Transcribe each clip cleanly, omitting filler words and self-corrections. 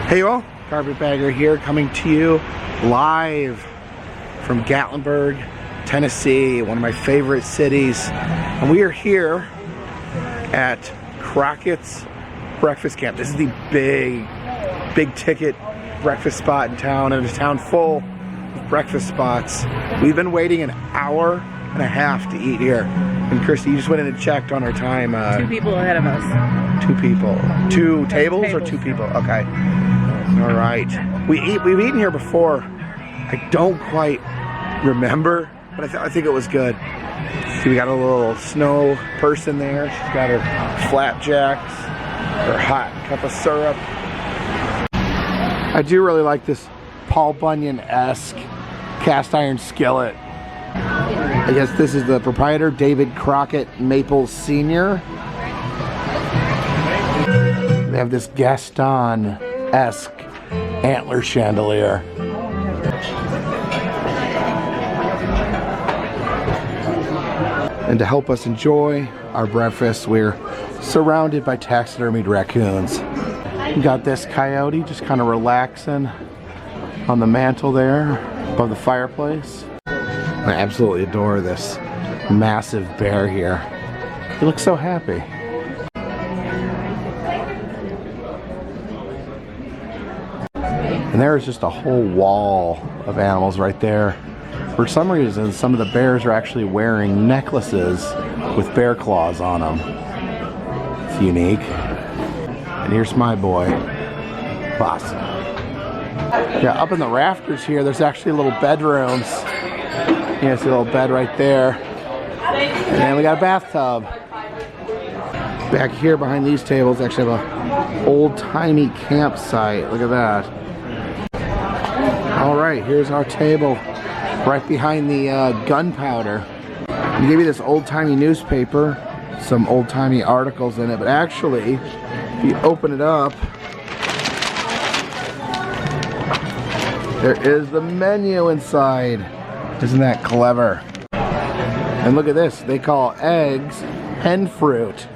Hey you all, Carpetbagger here, coming to you live from Gatlinburg, Tennessee, one of my favorite cities. And we are here at Crockett's Breakfast Camp. This is the big ticket breakfast spot in town, and it's a town full of breakfast spots. We've been waiting an hour and a half to eat here. And Christy, you just went in and checked on our time. 2 people ahead of us. 2 people. 2 tables or 2 people? Okay. All right. We've eaten here before. I don't quite remember, but I think it was good. See, we got a little snow person there. She's got her flapjacks, her hot cup of syrup. I do really like this Paul Bunyan-esque cast iron skillet. I guess this is the proprietor, David Crockett Maples Sr. They have this Gaston-esque antler chandelier. And to help us enjoy our breakfast, we're surrounded by taxidermied raccoons. We got this coyote just kind of relaxing on the mantle there above the fireplace. I absolutely adore this massive bear here. He looks so happy. And there is just a whole wall of animals right there. For some reason, some of the bears are actually wearing necklaces with bear claws on them. It's unique. And here's my boy, Boss. Yeah, up in the rafters here, there's actually little bedrooms. Yeah, see a little bed right there. And then we got a bathtub. Back here behind these tables, actually have a old-timey campsite. Look at that. All right, here's our table right behind the gunpowder. We give you this old-timey newspaper, some old-timey articles in it, but actually, if you open it up, there is the menu inside. Isn't that clever? And look at this, they call eggs hen fruit.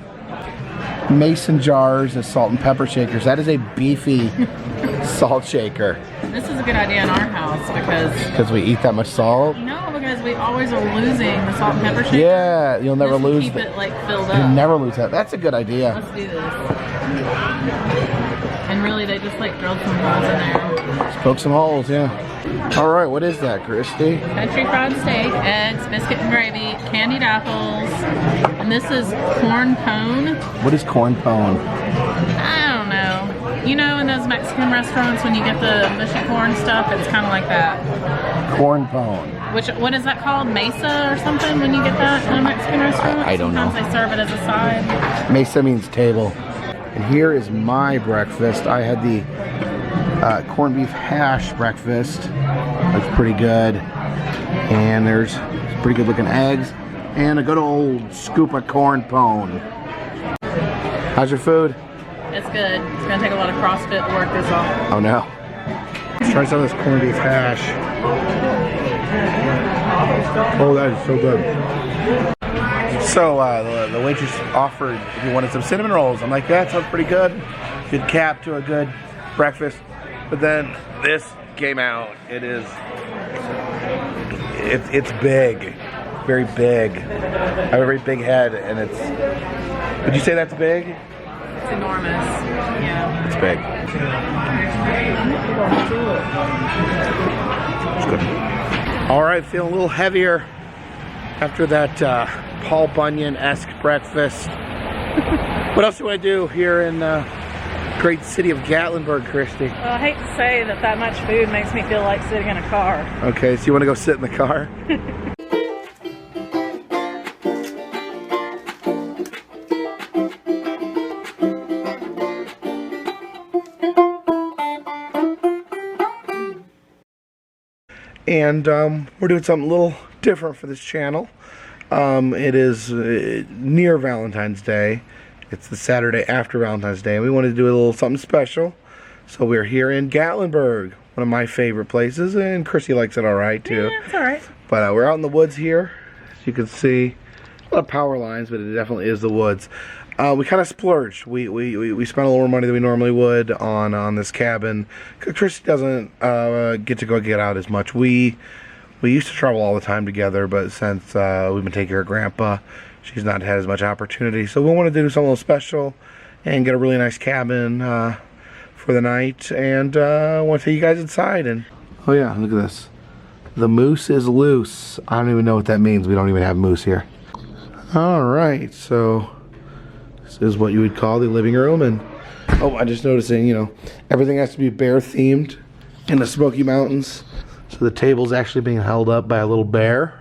Mason jars of salt and pepper shakers. That is a beefy salt shaker. This is a good idea in our house because we eat that much salt? No, because we always are losing the salt and pepper shaker. Yeah, you'll never lose keep it like filled up. You'll never lose that. That's a good idea. Let's do this. And really, they just like drilled some holes in there. Just poke some holes, yeah. All right, what is that, Christy? Country fried steak, eggs, biscuit and gravy, candied apples, and this is corn pone. What is corn pone? I don't know. You know, in those Mexican restaurants when you get the mushy corn stuff, it's kind of like that. Corn pone. What is that called? Mesa or something when you get that in a Mexican restaurant? I don't know. Sometimes they serve it as a side. Mesa means table. And here is my breakfast. I had the corned beef hash breakfast. Looks pretty good. And there's pretty good looking eggs. And a good old scoop of corn pone. How's your food? It's good. It's going to take a lot of CrossFit to work this off. Oh no. Let's try some of this corned beef hash. Oh, that is so good. So the waitress offered if you wanted some cinnamon rolls. I'm like, that sounds pretty good. Good cap to a good breakfast. But then this came out. It's big, very big. I have a very big head, and it's. Would you say that's big? It's enormous. Yeah. It's big. It's good. All right, feeling a little heavier after that Paul Bunyan-esque breakfast. What else do I do here in great city of Gatlinburg, Christy? Well, I hate to say that much food makes me feel like sitting in a car. Okay, so you want to go sit in the car? And we're doing something a little different for this channel. It is near Valentine's Day. It's the Saturday after Valentine's Day. We wanted to do a little something special. So we're here in Gatlinburg, one of my favorite places, and Chrissy likes it all right too. Yeah, it's all right. But we're out in the woods here. As you can see, a lot of power lines, but it definitely is the woods. We kind of splurged. We spent a little more money than we normally would on this cabin. Cause Christy doesn't get to go get out as much. We used to travel all the time together, but since we've been taking care of Grandpa, she's not had as much opportunity. So we wanted to do something a little special and get a really nice cabin for the night. And I want to take you guys inside. And oh yeah, look at this. The moose is loose. I don't even know what that means. We don't even have moose here. All right, so this is what you would call the living room. And oh, I'm just noticing, you know, everything has to be bear themed in the Smoky Mountains. So the table's actually being held up by a little bear.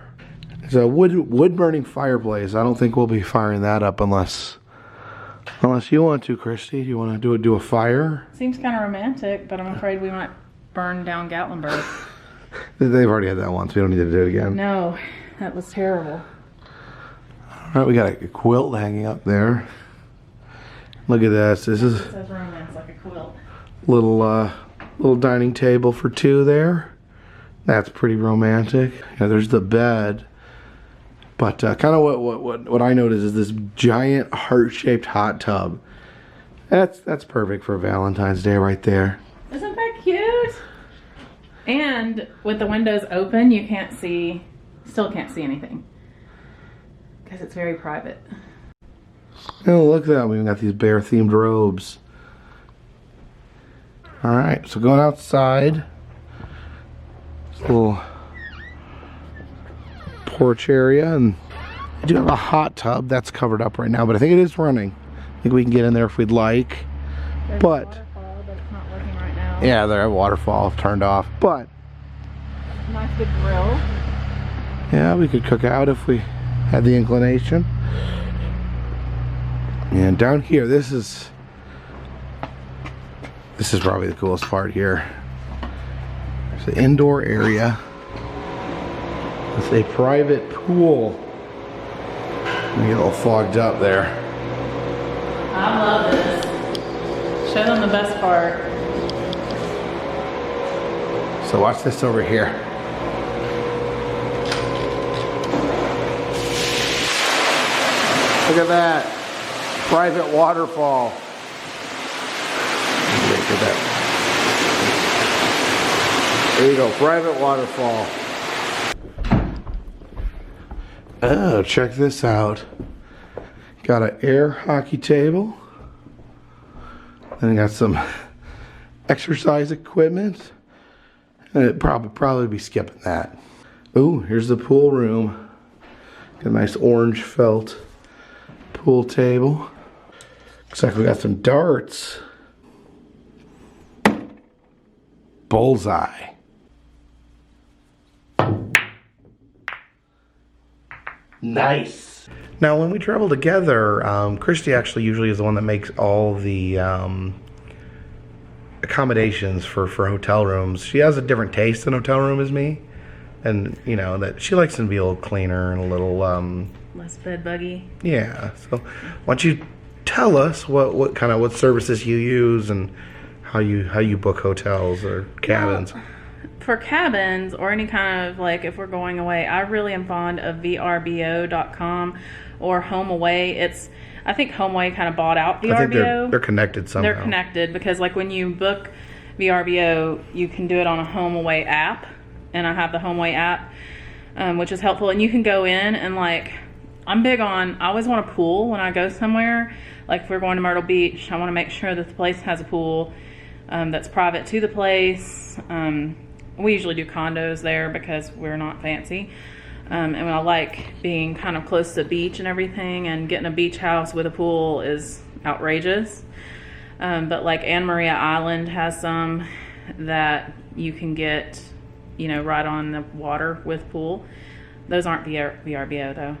It's a wood burning fireplace. I don't think we'll be firing that up unless you want to, Christy. Do you want to do a fire? Seems kind of romantic, but I'm afraid we might burn down Gatlinburg. They've already had that once. We don't need to do it again. No, that was terrible. All right, we got a quilt hanging up there. Look at this. This is It says romance like a quilt. little dining table for two there. That's pretty romantic. Yeah, there's the bed. But kind of what I noticed is this giant heart-shaped hot tub. That's perfect for Valentine's Day right there. Isn't that cute? And with the windows open, you still can't see anything. Because it's very private. Oh, look at that. We've got these bear-themed robes. All right, so going outside. This little porch area, and I do have a hot tub that's covered up right now, but I think it is running. I think we can get in there if we'd like. There's But a waterfall, but it's not working right now. yeah, the waterfall turned off. But Nice big grill. yeah, we could cook out if we had the inclination. And down here, this is probably the coolest part here. It's an indoor area with a private pool. I get a little fogged up there. I love this. Show them the best part. So watch this over here. Look at that. Private waterfall. Look at that. There you go, private waterfall. Oh, check this out. Got an air hockey table. Then got some exercise equipment. And it'd probably be skipping that. Ooh, here's the pool room. Got a nice orange felt pool table. Looks like we got some darts. Bullseye. Nice. Now, when we travel together, Christy actually usually is the one that makes all the accommodations for hotel rooms. She has a different taste in hotel room as me, and you know that she likes them to be a little cleaner and a little Less bed buggy. yeah. So, why don't you tell us what services you use and how you book hotels or cabins? Well, for cabins or any kind of, like, if we're going away, I really am fond of vrbo.com or HomeAway. I think HomeAway kind of bought out VRBO. I think they're connected somehow. They're connected because, like, when you book VRBO, you can do it on a HomeAway app, and I have the HomeAway app, which is helpful. And you can go in and, like, I always want a pool when I go somewhere. Like, if we're going to Myrtle Beach, I want to make sure that the place has a pool that's private to the place. We usually do condos there because we're not fancy. And I like being kind of close to the beach and everything, and getting a beach house with a pool is outrageous. But like Anne Maria Island has some that you can get, right on the water with pool. Those aren't VRBO though.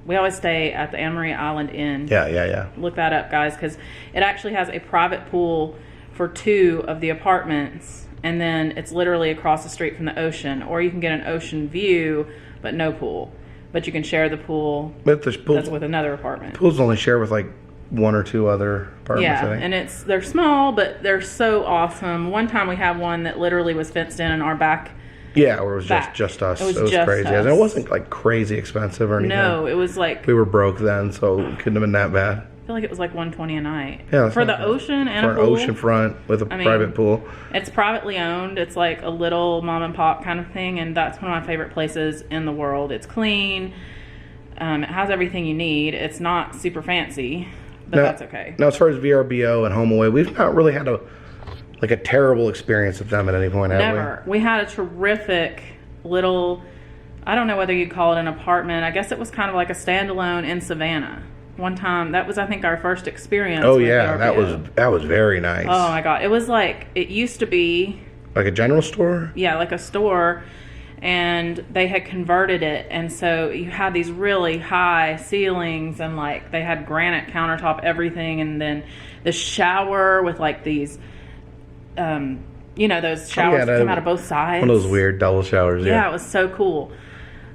We always stay at the Anne Maria Island Inn. Yeah. Look that up, guys, because it actually has a private pool for 2 of the apartments, and then it's literally across the street from the ocean. Or you can get an ocean view, but no pool. But you can share the pool. But the pool, that's with another apartment. Pools only share with like 1 or 2 other apartments. Yeah, I think. and they're small, but they're so awesome. One time we had one that literally was fenced in our back Yeah, or it was back. just us. It was just just crazy. us. And it wasn't like crazy expensive or anything. No, it was like, We were broke then, so it couldn't have been that bad. I feel like it was like $120 a night. Yeah, that's for not the bad. ocean and For a an pool. ocean front with a I mean, private pool. It's privately owned. It's like a little mom and pop kind of thing, and that's one of my favorite places in the world. It's clean. It has everything you need. It's not super fancy, but that's okay. Now, as far as VRBO and HomeAway, we've not really had a terrible experience with them at any point, have Never. We had a terrific little, I don't know whether you'd call it an apartment. I guess it was kind of like a standalone in Savannah. One time, that was, I think, our first experience. Oh with yeah, VRBO. that was very nice. Oh my God. It was like, it used to be, Like a general store? yeah, like a store, and they had converted it, and so you had these really high ceilings, and like they had granite countertop everything, and then the shower with like these those showers that come out of both sides. One of those weird double showers. Yeah, it was so cool.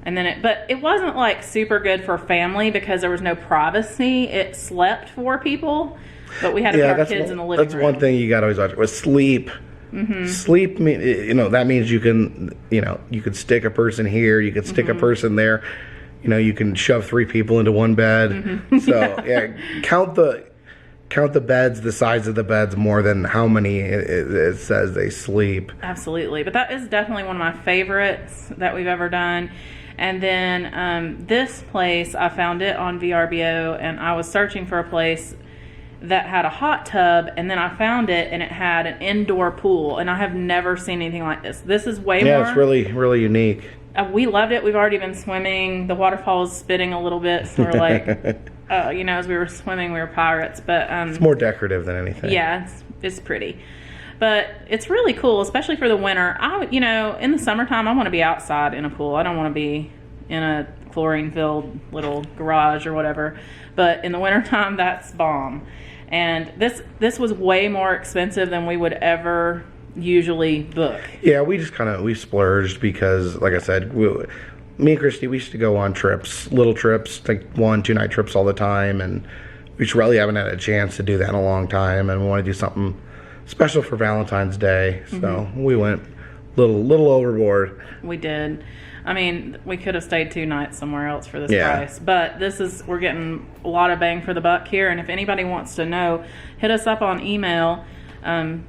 And then but it wasn't like super good for family because there was no privacy. It slept for people, but we had to put our kids in the living room. That's one thing you got to always watch. Was sleep. Mm-hmm. Sleep, that means you can, you could stick a person here, you could stick a person there, you can shove 3 people into one bed. Mm-hmm. So yeah, count the beds, the size of the beds more than how many it says they sleep. Absolutely, but that is definitely one of my favorites that we've ever done. And then this place, I found it on VRBO, and I was searching for a place that had a hot tub, and then I found it, and it had an indoor pool, and I have never seen anything like this. This is way more. Yeah, it's really, really unique. We loved it. We've already been swimming. The waterfall was spitting a little bit, so we're like, as we were swimming, we were pirates. But it's more decorative than anything. Yeah, it's pretty. But it's really cool, especially for the winter. In the summertime, I want to be outside in a pool. I don't want to be in a chlorine-filled little garage or whatever. But in the wintertime, that's bomb. And this was way more expensive than we would ever usually book. Yeah, we just we splurged because, like I said, me and Christy, we used to go on trips, little trips, like 1-2 night trips all the time, and we just really haven't had a chance to do that in a long time, and we want to do something special for Valentine's Day, so we went little overboard. We did. I mean, we could have stayed 2 nights somewhere else for this price, but we're getting a lot of bang for the buck here. And if anybody wants to know, hit us up on email, and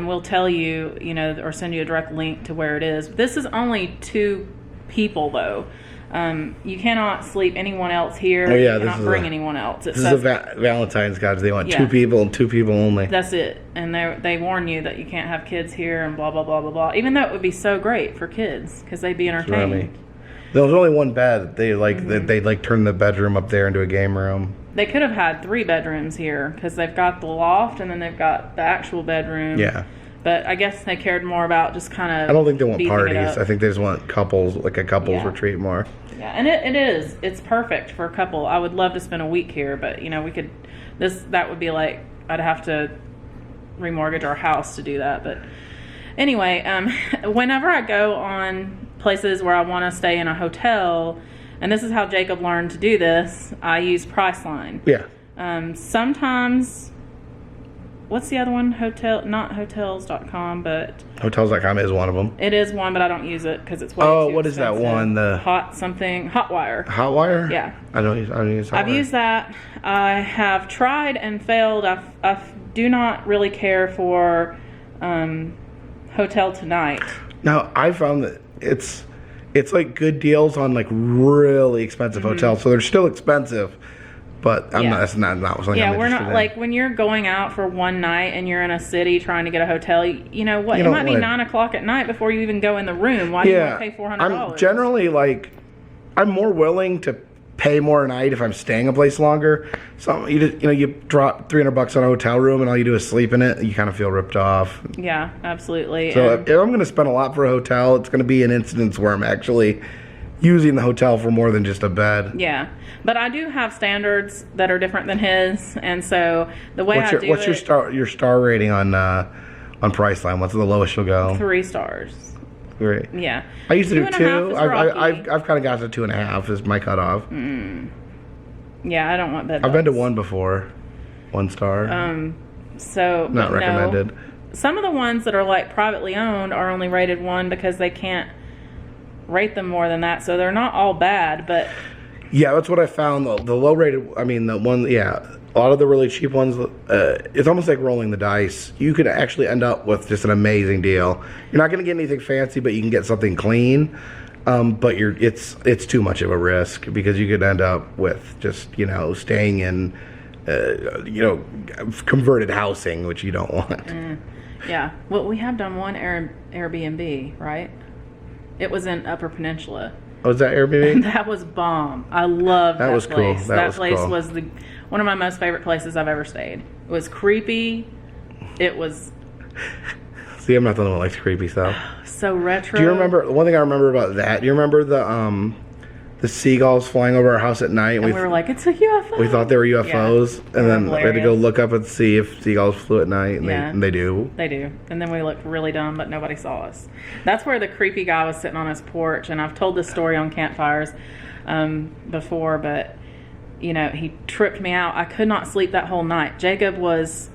we'll tell you, or send you a direct link to where it is. This is only 2 people though. You cannot sleep anyone else here. Oh yeah, you cannot bring anyone else. This is a Valentine's guide. They want 2 people and 2 people only. That's it. And they warn you that you can't have kids here and blah blah blah blah blah. Even though it would be so great for kids because they'd be entertained. There was only one bed. They they'd turn the bedroom up there into a game room. They could have had 3 bedrooms here because they've got the loft and then they've got the actual bedroom. Yeah. But I guess they cared more about just kind of. I don't think they want parties. I think they just want couples, like a couples retreat more. Yeah, and it is. It's perfect for a couple. I would love to spend a week here, but we could. That would be like I'd have to remortgage our house to do that. But anyway, whenever I go on places where I want to stay in a hotel, and this is how Jacob learned to do this, I use Priceline. Yeah. Sometimes. What's the other one? Not hotels.com, but... Hotels.com is one of them. It is one, but I don't use it because it's way too what expensive. Is that one? The Hotwire. Hotwire? Yeah. I don't use Hotwire. I've used that. I have tried and failed. I do not really care for Hotel Tonight. Now, I found that it's like good deals on like really expensive hotels, so they're still expensive. But that's not something I'm we're not in. like when you're going out for one night and you're in a city trying to get a hotel. You know what? It might be 9 o'clock at night before you even go in the room. Why do you want to pay $400? I'm generally I'm more willing to pay more a night if I'm staying a place longer. So you drop $300 on a hotel room and all you do is sleep in it. You kind of feel ripped off. Yeah, absolutely. So if I'm going to spend a lot for a hotel, it's going to be an instance where I'm actually using the hotel for more than just a bed. Yeah, but I do have standards that are different than his, and so the way what's your star rating on Priceline? What's the lowest you'll go? 3 stars. Great. Yeah. I used to do 2.5 2. I've kind of got to 2.5 is my cutoff. Yeah, I don't want bed. I've been to 1 before. 1 star. So not recommended. Some of the ones that are like privately owned are only rated 1 because they can't rate them more than that. So they're not all bad, but Yeah, that's what I found. The low rated, I mean, the one, yeah, a lot of the really cheap ones, it's almost like rolling the dice. You could actually end up with just an amazing deal. You're not going to get anything fancy, but you can get something clean. But it's too much of a risk because you could end up with just, staying in, converted housing, which you don't want. Yeah. Well, we have done one Airbnb, right? It was in Upper Peninsula. Was that Airbnb? That was bomb. I love that was place. Cool. That place cool. was one of my most favorite places I've ever stayed. It was creepy. It was See, I'm not the one that likes creepy stuff. so retro. Do you remember, one thing I remember about that, do you remember the seagulls flying over our house at night? And we were like, it's a UFO. We thought they were UFOs, Yeah, and then we had to go hilarious. look up and see if seagulls flew at night, and, Yeah. they do. They do. And then we looked really dumb, but nobody saw us. That's where the creepy guy was sitting on his porch, and I've told this story on campfires before, but, he tripped me out. I could not sleep that whole night. Jacob was...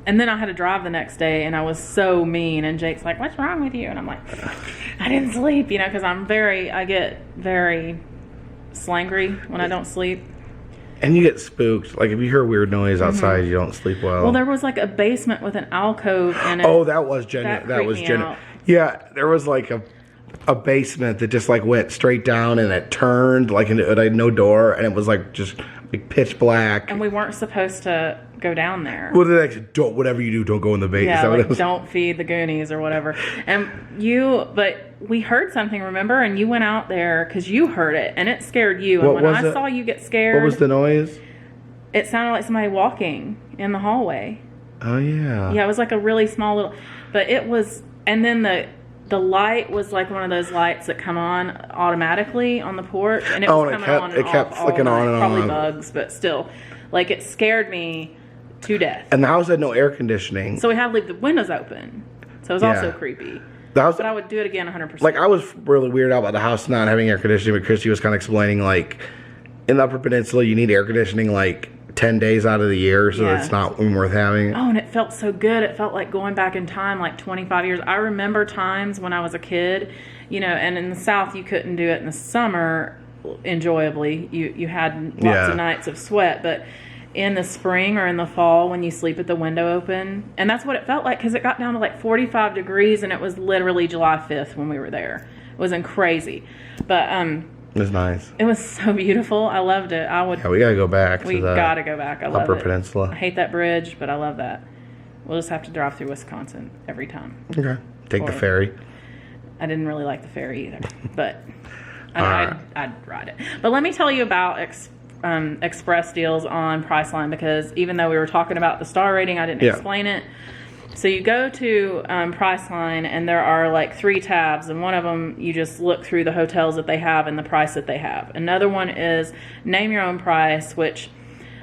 And then I had to drive the next day, and I was so mean, and Jake's like, what's wrong with you? And I'm like, I didn't sleep, because I get very slangry when I don't sleep. And you get spooked. Like, if you hear weird noise outside, you don't sleep well. Well, there was like a basement with an alcove in it. Oh, that was genuine. That was creeped me genuine. out. Yeah, there was like a basement that just like went straight down and it turned like it had no door, and it was like just like pitch black. And we weren't supposed to go down there. Well, they like, don't, whatever you do, don't go in the basement. Yeah, Is that what like it was? don't feed the Goonies or whatever. But we heard something, remember? And you went out there because you heard it, and it scared you. And What when was I it? saw you get scared, What was the noise? it sounded like somebody walking in the hallway. Oh, yeah. Yeah, it was like a really small little, but it was, and then the light was like one of those lights that come on automatically on the porch, and it was and coming it kept off all flicking on night. and Probably on. bugs, but still, like it scared me to death. And the house had no air conditioning. So we had to leave the windows open, so it was also creepy. The house, But I would do it again 100%. like, I was really weirded out about the house not having air conditioning, but Christy was kind of explaining, like, in the Upper Peninsula, you need air conditioning, like, 10 days out of the year, so Yeah. it's not worth having. Oh, and it felt so good. It felt like going back in time, like 25 years. I remember times when I was a kid, and in the South, you couldn't do it in the summer enjoyably. You had lots of nights of sweat, but in the spring or in the fall when you sleep with the window open, and that's what it felt like because it got down to like 45 degrees, and it was literally July 5th when we were there. It wasn't crazy, but It was nice. it was so beautiful. I loved it. Yeah, we gotta go back We to the gotta go back. I love Upper it. Peninsula. I hate that bridge, but I love that. We'll just have to drive through Wisconsin every time. Okay. Take the Or- ferry. I didn't really like the ferry either, but Alright. I'd ride it. But let me tell you about express deals on Priceline, because even though we were talking about the star rating, I didn't explain it. So you go to Priceline, and there are like 3 tabs, and one of them you just look through the hotels that they have and the price that they have. Another one is name your own price, which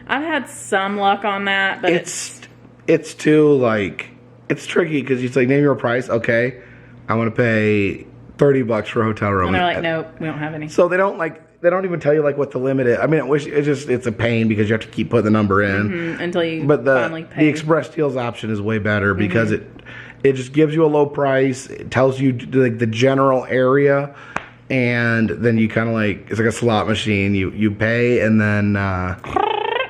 I've had some luck on that, but It's too, like, it's tricky because it's like, name your price. Okay, I want to pay $30 for a hotel room. and they're like, nope, we don't have any. So they don't even tell you like what the limit is. I mean, it's a pain because you have to keep putting the number in Until you But finally pay. the express deals option is way better because it just gives you a low price. It tells you like the general area, and then you kind of like, it's like a slot machine. You pay and then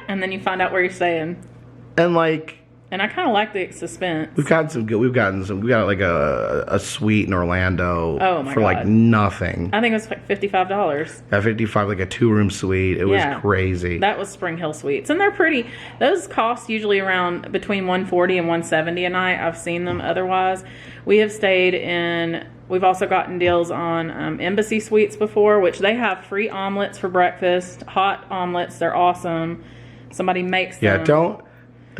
And then you find out where you're staying. and like. And I kind of like the suspense. We got like a suite in Orlando Oh, my for like God. nothing. I think it was like $55. At 55, like a 2-room suite. It was Yeah. crazy. That was Spring Hill Suites, and they're pretty. Those cost usually around between $140 and $170 a night. I've seen them otherwise. We have stayed in. We've also gotten deals on Embassy Suites before, which they have free omelets for breakfast, hot omelets. They're awesome. Somebody makes them. Yeah,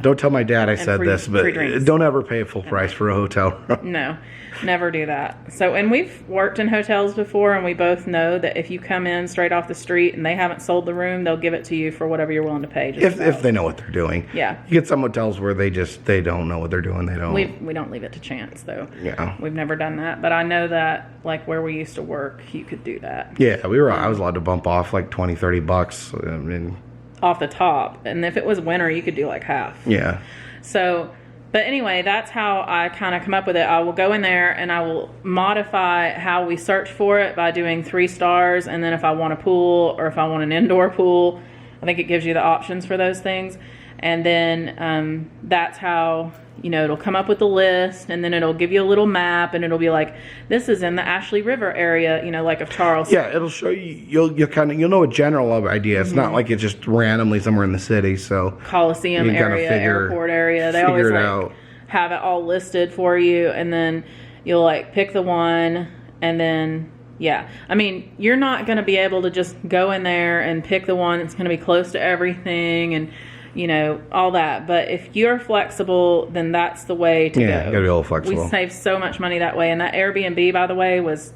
don't tell my dad I said free- this, but free drinks. don't ever pay full price for a hotel room. No, never do that. So, and we've worked in hotels before, and we both know that if you come in straight off the street and they haven't sold the room, they'll give it to you for whatever you're willing to pay. If they know what they're doing. Yeah. You get some hotels where they don't know what they're doing. They don't. We don't leave it to chance, though. Yeah. We've never done that, but I know that like where we used to work, you could do that Yeah, I was allowed to bump off like $20-$30. I mean, off the top, and if it was winter, you could do like half. yeah. So But anyway, that's how I kind of come up with it. I will go in there and I will modify how we search for it by doing 3 stars. And then if I want a pool or if I want an indoor pool, I think it gives you the options for those things. And then that's how, you know, it'll come up with the list, and then it'll give you a little map, and it'll be like, this is in the Ashley River area, you know, like of Charleston. Yeah, it'll show you. You'll know a general idea. It's not like it's just randomly somewhere in the city. So Coliseum area, airport area. They always out. Have it all listed for you, and then you'll like pick the one, and then yeah. I mean, you're not going to be able to just go in there and pick the one that's going to be close to everything and, you know, all that. But if you're flexible, then that's the way to go. Yeah, you got to be a little flexible. We saved so much money that way. And that Airbnb, by the way, was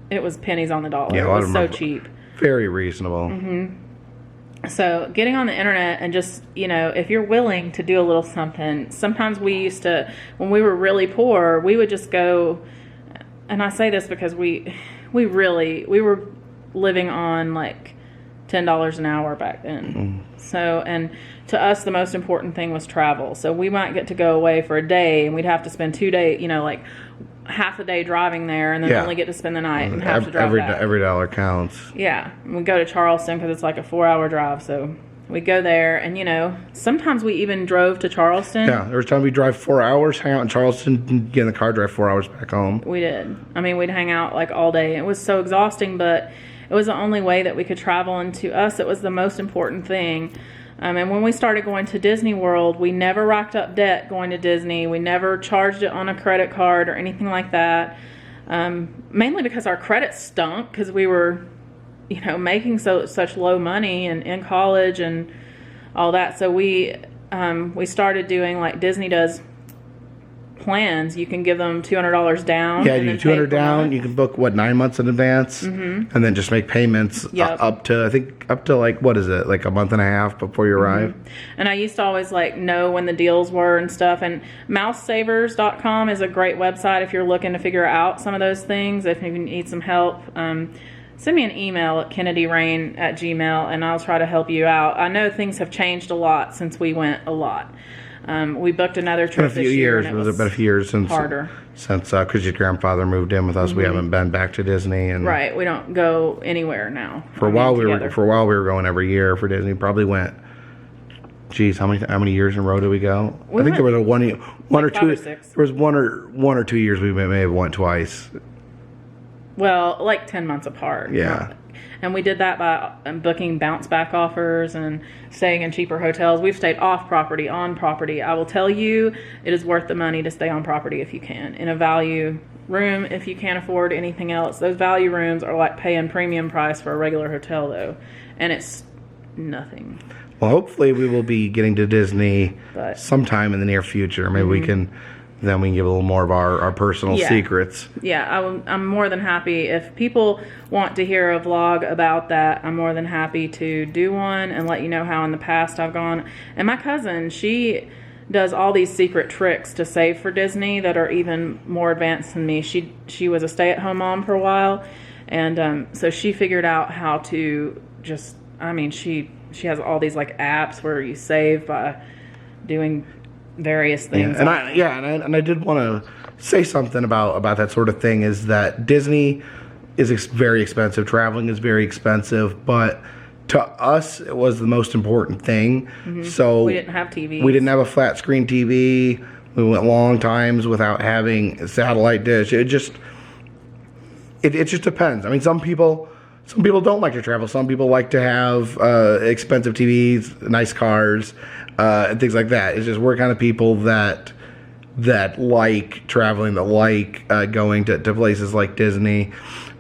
pennies on the dollar. Yeah, it was so cheap. Very reasonable. So getting on the internet and just, you know, if you're willing to do a little something, sometimes we used to, when we were really poor, we would just go, and I say this because we were living on like $10 an hour back then. So, and to us, the most important thing was travel. So we might get to go away for a day, and we'd have to spend 2 days, you know, like half the day driving there, and then only get to spend the night and have to drive back. Every dollar counts. Yeah. We go to Charleston because it's like a 4-hour drive. So we go there, and, you know, sometimes we even drove to Charleston. Yeah. There was time we drive 4 hours, hang out in Charleston, get in the car, drive 4 hours back home. We did. I mean, we'd hang out like all day. It was so exhausting, but it was the only way that we could travel, and to us, it was the most important thing. And when we started going to Disney World, we never racked up debt going to Disney. We never charged it on a credit card or anything like that. Mainly because our credit stunk, because we were, you know, making such low money and in college and all that. So we started doing like Disney does plans. You can give them $200 down. Yeah, you do 200 down. You can book 9 months in advance, and then just make payments up to like, what is it, like a month and a half before you arrive. And I used to always like know when the deals were and stuff. And mousesavers.com is a great website if you're looking to figure out some of those things. If you need some help, send me an email at kennedyrain@gmail.com, and I'll try to help you out. I know things have changed a lot since we went a lot. We booked another trip this year. It was been a few years since harder. Since Chrissy's grandfather moved in with us. We haven't been back to Disney, and right, we don't go anywhere now. For a while we were going every year for Disney. Probably went. Geez, how many years in a row did we go? I think there was one or two. 5 or 6. There was one or 2 years we may have went twice. Well, like 10 months apart. Yeah. And we did that by booking bounce back offers and staying in cheaper hotels. We've stayed off property, on property. I will tell you, it is worth the money to stay on property if you can. In a value room, if you can't afford anything else. Those value rooms are like paying premium price for a regular hotel, though. And it's nothing. Well, hopefully we will be getting to Disney sometime in the near future. Maybe we can give a little more of our personal secrets. Yeah, I'm more than happy. If people want to hear a vlog about that, I'm more than happy to do one and let you know how in the past I've gone. And my cousin, she does all these secret tricks to save for Disney that are even more advanced than me. She was a stay-at-home mom for a while, and so she figured out how to just, I mean, she has all these like apps where you save by doing various things. And I did want to say something about that sort of thing, is that Disney is very expensive. Traveling is very expensive, but to us it was the most important thing. So we didn't have TV. We didn't have a flat screen TV. We went long times without having a satellite dish. It just depends. I mean, some people don't like to travel. Some people like to have expensive TVs, nice cars, and things like that. It's just we're kind of people that like traveling, that like going to places like Disney.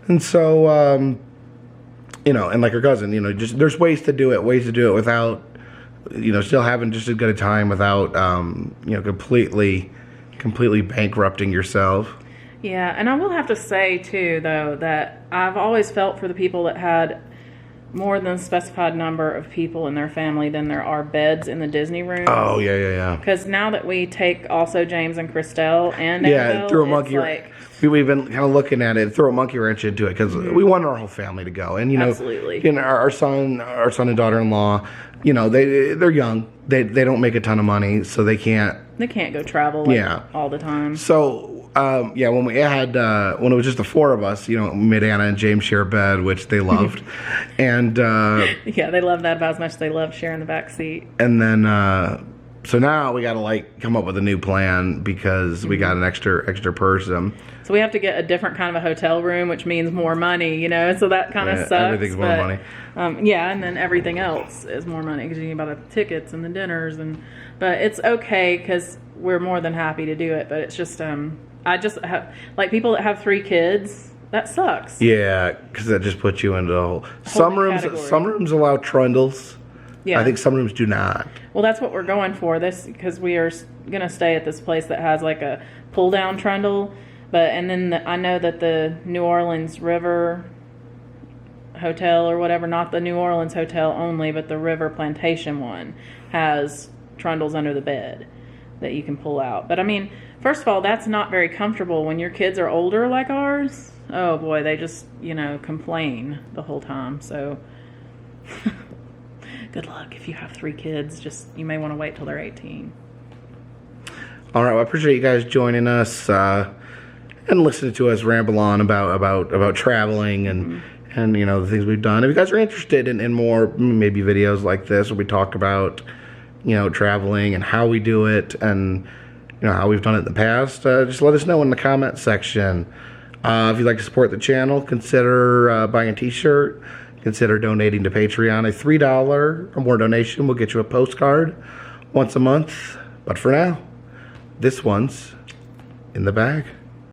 And so, and like her cousin, just there's ways to do it without, still having just as good a time without, completely bankrupting yourself. Yeah, and I will have to say, too, though, that I've always felt for the people that had, more than a specified number of people in their family than there are beds in the Disney room. Oh, yeah. Because now that we take also James and Christelle and Yeah, Annabelle, threw a monkey. like, We've been kind of looking at it, throw a monkey wrench into it because we want our whole family to go. And Absolutely. Our son and daughter-in-law, they're young. They don't make a ton of money, so they can't go travel all the time. So when we had when it was just the four of us, made Anna and James share a bed, which they loved, and yeah, they love that about as much as they love sharing the back seat. And then so now we got to come up with a new plan because we got an extra person. So we have to get a different kind of a hotel room, which means more money, so that kind of sucks. Everything's more money. And then everything else is more money because you need to buy the tickets and the dinners, but it's okay because we're more than happy to do it. But it's just I just have people that have 3 kids. That sucks. Yeah, because that just puts you into the whole. Some rooms allow trundles. Yeah. I think some rooms do not. Well, that's what we're going for because we are going to stay at this place that has a pull down trundle. And then I know that the New Orleans River Hotel or whatever, not the New Orleans Hotel only, but the River Plantation one has trundles under the bed that you can pull out. But I mean, first of all, that's not very comfortable when your kids are older like ours. Oh boy, they just, complain the whole time. So good luck if you have 3 kids. You may want to wait till they're 18. All right, well, I appreciate you guys joining us and listening to us ramble on about traveling and the things we've done. If you guys are interested in more maybe videos like this where we talk about traveling and how we do it and how we've done it in the past, just let us know in the comment section. If you'd like to support the channel, consider buying a t-shirt. Consider donating to Patreon. A $3 or more donation will get you a postcard once a month. But for now, this one's in the bag.